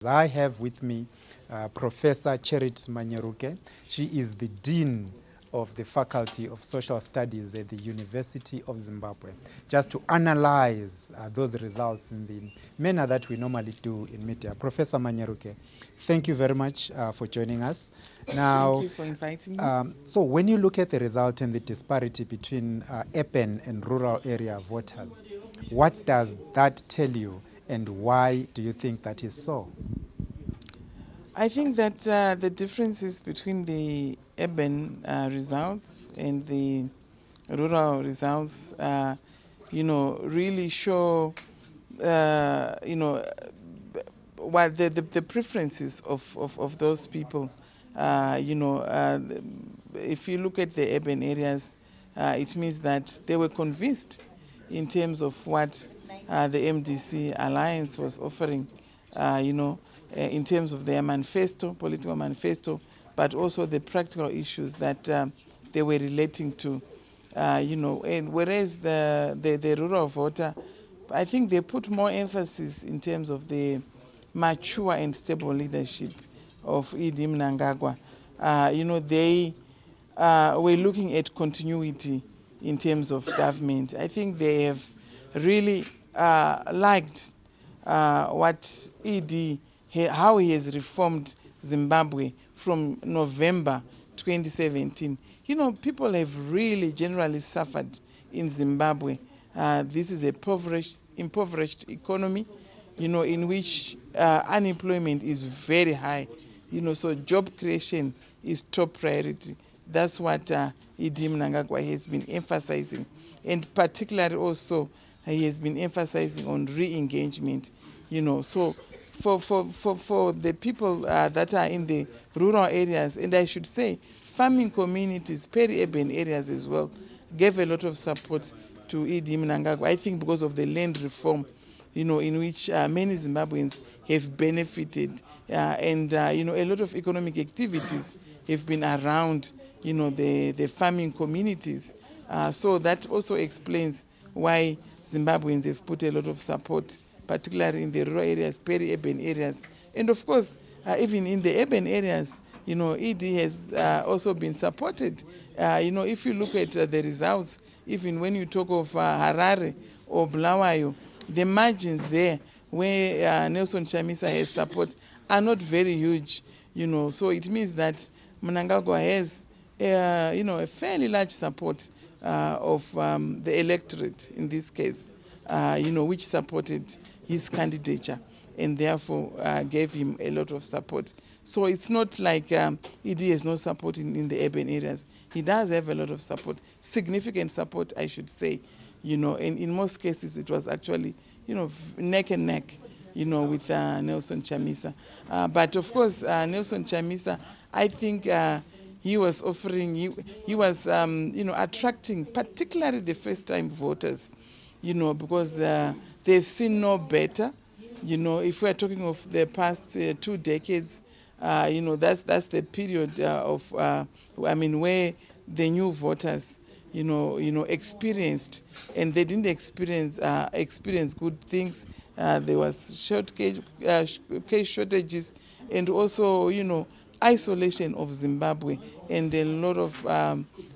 I have with me Professor Charity Manyeruke. She is the Dean of the Faculty of Social Studies at the University of Zimbabwe, just to analyze those results in the manner that we normally do in media. Professor Manyeruke, thank you very much for joining us. Now, thank you for inviting me. So when you look at the result and the disparity between urban and rural area voters, what does that tell you, and why do you think that is so? I think that the differences between the urban results and the rural results, really show, what the preferences of those people. If you look at the urban areas, it means that they were convinced in terms of what the MDC alliance was offering, in terms of their manifesto, political manifesto, but also the practical issues that they were relating to, and whereas the rural voter, I think they put more emphasis in terms of the mature and stable leadership of Idi Mnangagwa. They were looking at continuity in terms of government. I think they have really liked what Idi, how he has reformed Zimbabwe from November 2017. People have really generally suffered in Zimbabwe. This is a impoverished economy, in which unemployment is very high. So job creation is top priority. That's what Idi Mnangagwa has been emphasizing. And particularly also, he has been emphasizing on re-engagement. So for the people that are in the rural areas, and I should say farming communities, peri-urban areas as well, gave a lot of support to Idi Mnangagwa. I think because of the land reform, in which many Zimbabweans have benefited, and a lot of economic activities have been around, the farming communities. So that also explains why Zimbabweans have put a lot of support, particularly in the rural areas, peri-urban areas. And of course, even in the urban areas, Idi has also been supported. If you look at the results, even when you talk of Harare or Bulawayo, the margins there where Nelson Chamisa has support are not very huge. So it means that Mnangagwa has a fairly large support of the electorate in this case, which supported his candidature and therefore gave him a lot of support. So it's not like Idi has no support in the urban areas. He does have a lot of support, significant support, I should say. And in most cases it was actually, neck and neck, with Nelson Chamisa. But of course, Nelson Chamisa, I think he was offering, he was, attracting particularly the first-time voters, because they've seen no better. If we're talking of the past 2 decades, that's the period of, where the new voters, experienced, and they didn't experience good things. There was cash shortages, and also, isolation of Zimbabwe, and a lot of,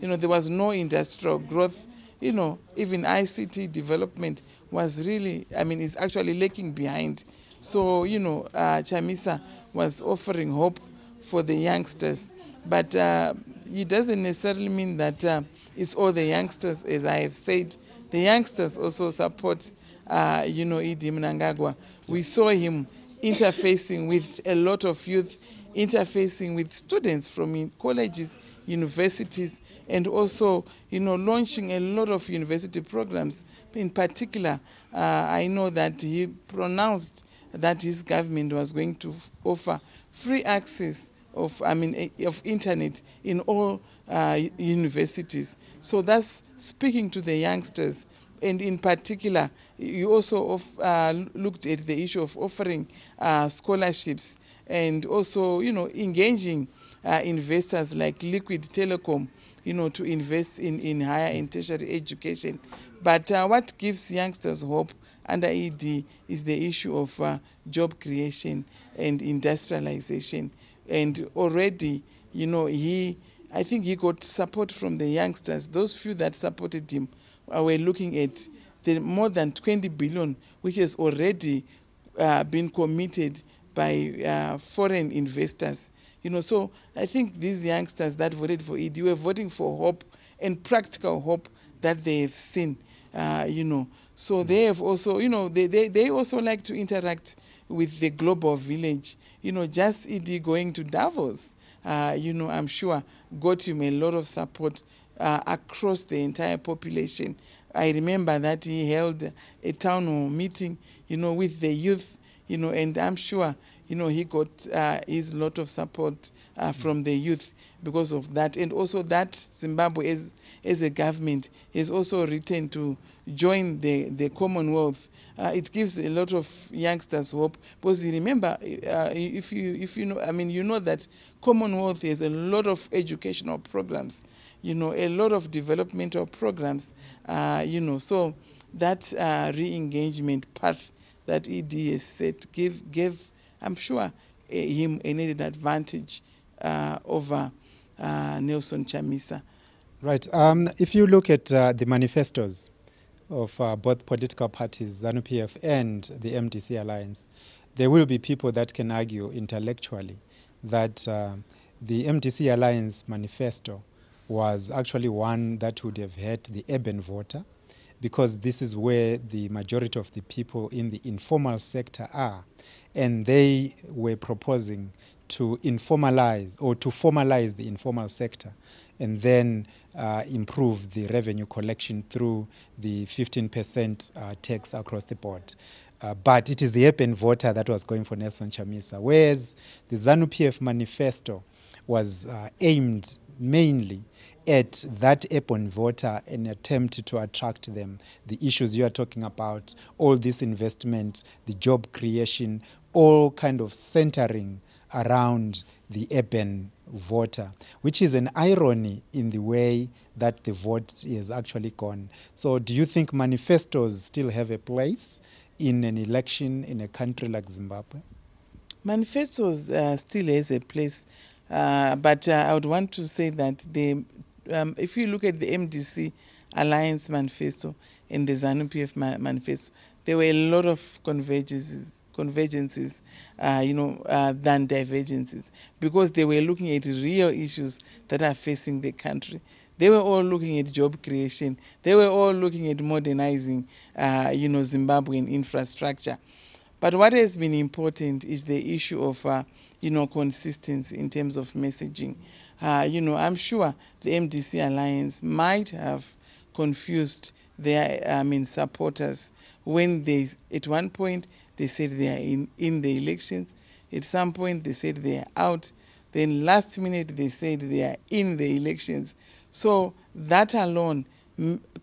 there was no industrial growth. Even ICT development was really, is actually lagging behind. So, Chamisa was offering hope for the youngsters. But it doesn't necessarily mean that it's all the youngsters, as I have said. The youngsters also support, Idi Mnangagwa. We saw him interfacing with a lot of youth, interfacing with students from colleges, universities, and also, launching a lot of university programs. In particular, I know that he pronounced that his government was going to offer free access of internet in all universities. So that's speaking to the youngsters. And in particular, you also looked at the issue of offering scholarships, and also, engaging investors like Liquid Telecom, to invest in higher and tertiary education. But what gives youngsters hope under ED is the issue of job creation. and industrialization. And already, you know, I think he got support from the youngsters. Those few that supported him were looking at the more than 20 billion, which has already been committed by foreign investors. You know, so I think these youngsters that voted for it, were voting for hope and practical hope that they have seen, you know. So they have also, you know, they also like to interact with the global village. You know, just ED going to Davos, you know, I'm sure got him a lot of support across the entire population. I remember that he held a town hall meeting, you know, with the youth, you know, and I'm sure, you know, he got his lot of support from the youth because of that. And also that Zimbabwe as a government is also written to join the Commonwealth. It gives a lot of youngsters hope, because you remember, if you know, I mean, you know that Commonwealth has a lot of educational programs, you know, a lot of developmental programs, you know, so that re-engagement path that ED has set gave, I'm sure, him a needed advantage over Nelson Chamisa. Right. If you look at the manifestos of both political parties, ZANU-PF and the MDC alliance, there will be people that can argue intellectually that the MDC alliance manifesto was actually one that would have hurt the urban voter, because this is where the majority of the people in the informal sector are. And they were proposing to informalize or to formalize the informal sector and then improve the revenue collection through the 15% tax across the board. But it is the urban voter that was going for Nelson Chamisa, whereas the ZANU-PF manifesto was aimed mainly at that urban voter, an attempt to attract them. The issues you are talking about, all this investment, the job creation, all kind of centering around the urban voter, which is an irony in the way that the vote is actually gone. So do you think manifestos still have a place in an election in a country like Zimbabwe? Manifestos still has a place, but I would want to say that if you look at the MDC Alliance manifesto and the ZANU-PF manifesto, there were a lot of convergences, you know, than divergences, because they were looking at real issues that are facing the country. They were all looking at job creation. They were all looking at modernizing, you know, Zimbabwean infrastructure. But what has been important is the issue of, you know, consistency in terms of messaging. You know, I'm sure the MDC Alliance might have confused their, supporters when they, at one point, they said they are in the elections. At some point, they said they are out. Then last minute, they said they are in the elections. So that alone,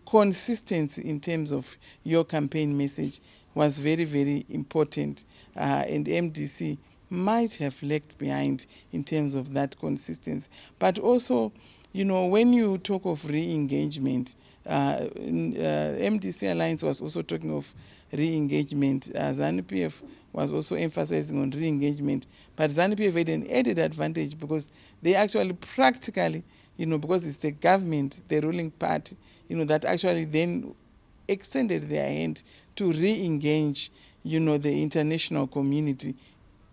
consistency in terms of your campaign message was very, very important. And MDC might have lagged behind in terms of that consistency. But also, you know, when you talk of re-engagement, MDC Alliance was also talking of re-engagement. ZANU-PF was also emphasizing on re-engagement. But ZANU-PF had an added advantage because they actually practically, you know, because it's the government, the ruling party, you know, that actually then extended their hand to re-engage, you know, the international community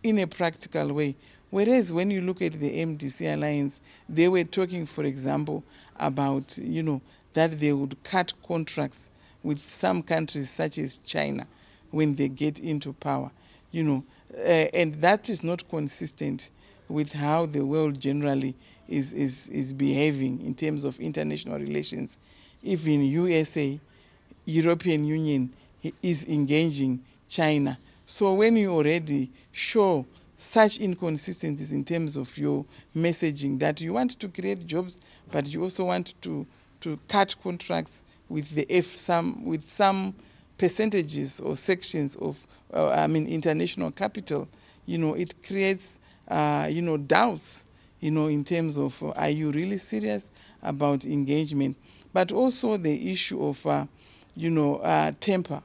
in a practical way. Whereas when you look at the MDC Alliance, they were talking, for example, about, you know, that they would cut contracts with some countries such as China when they get into power, you know, and that is not consistent with how the world generally is behaving in terms of international relations. Even USA, European Union is engaging China. So when you already show such inconsistencies in terms of your messaging, that you want to create jobs, but you also want to cut contracts with with some percentages or sections of international capital, you know, it creates you know, doubts, you know, in terms of are you really serious about engagement? But also the issue of you know, temper,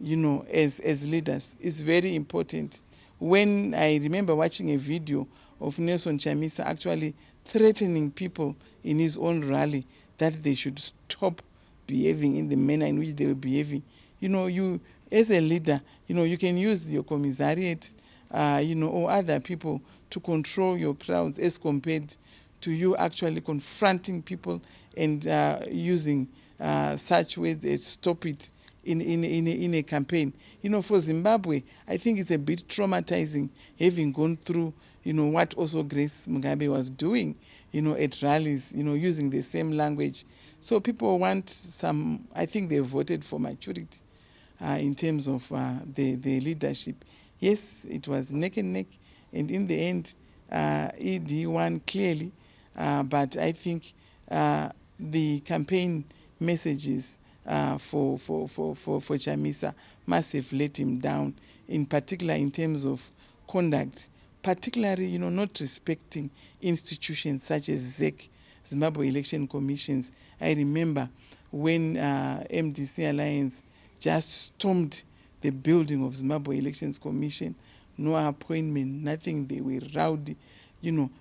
you know, as leaders is very important. when I remember watching a video of Nelson Chamisa actually threatening people in his own rally that they should stop behaving in the manner in which they were behaving. You as a leader, you can use your commissariat, or other people to control your crowds as compared to you actually confronting people and using such ways as stop it in a campaign. For Zimbabwe, I think it's a bit traumatizing having gone through, what also Grace Mugabe was doing, at rallies, using the same language. So people want I think they voted for maturity in terms of the leadership. Yes, it was neck and neck, and in the end, ED won clearly, but I think the campaign messages for Chamisa must have let him down, in particular in terms of conduct, particularly, not respecting institutions such as ZEC, Zimbabwe Election Commissions. I remember when MDC Alliance just stormed the building of Zimbabwe Elections Commission, no appointment, nothing, they were rowdy.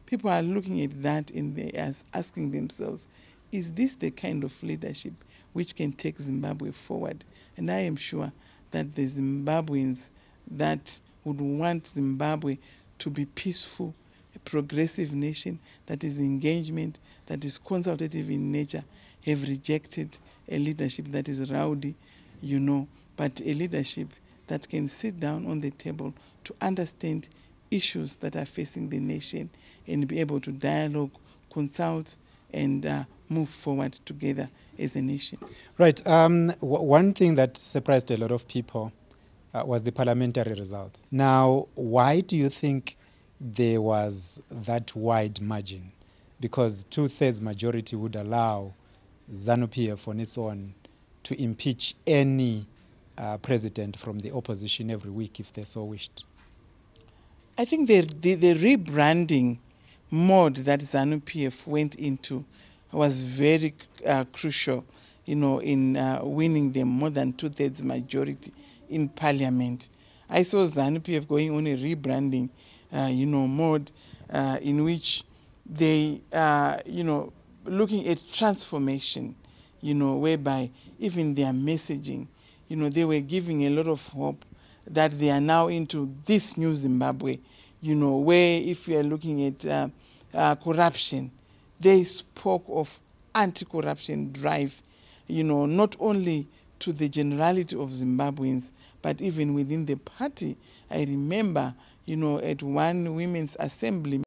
People are looking at that and they are asking themselves, is this the kind of leadership which can take Zimbabwe forward? And I am sure that the Zimbabweans that would want Zimbabwe to be peaceful, a progressive nation that is engagement, that is consultative in nature, have rejected a leadership that is rowdy, but a leadership that can sit down on the table to understand issues that are facing the nation and be able to dialogue, consult, and move forward together as a nation. Right. One thing that surprised a lot of people was the parliamentary result. Now, why do you think there was that wide margin? Because 2/3 majority would allow ZANU-PF on its own to impeach any president from the opposition every week if they so wished. I think the rebranding mode that ZANU-PF went into was very crucial, in winning them more than 2/3 majority in parliament. I saw ZANU-PF going on a rebranding, mode in which they, looking at transformation, whereby even their messaging, they were giving a lot of hope that they are now into this new Zimbabwe, where if you are looking at corruption, they spoke of anti-corruption drive, not only to the generality of Zimbabweans, but even within the party. I remember, at one women's assembly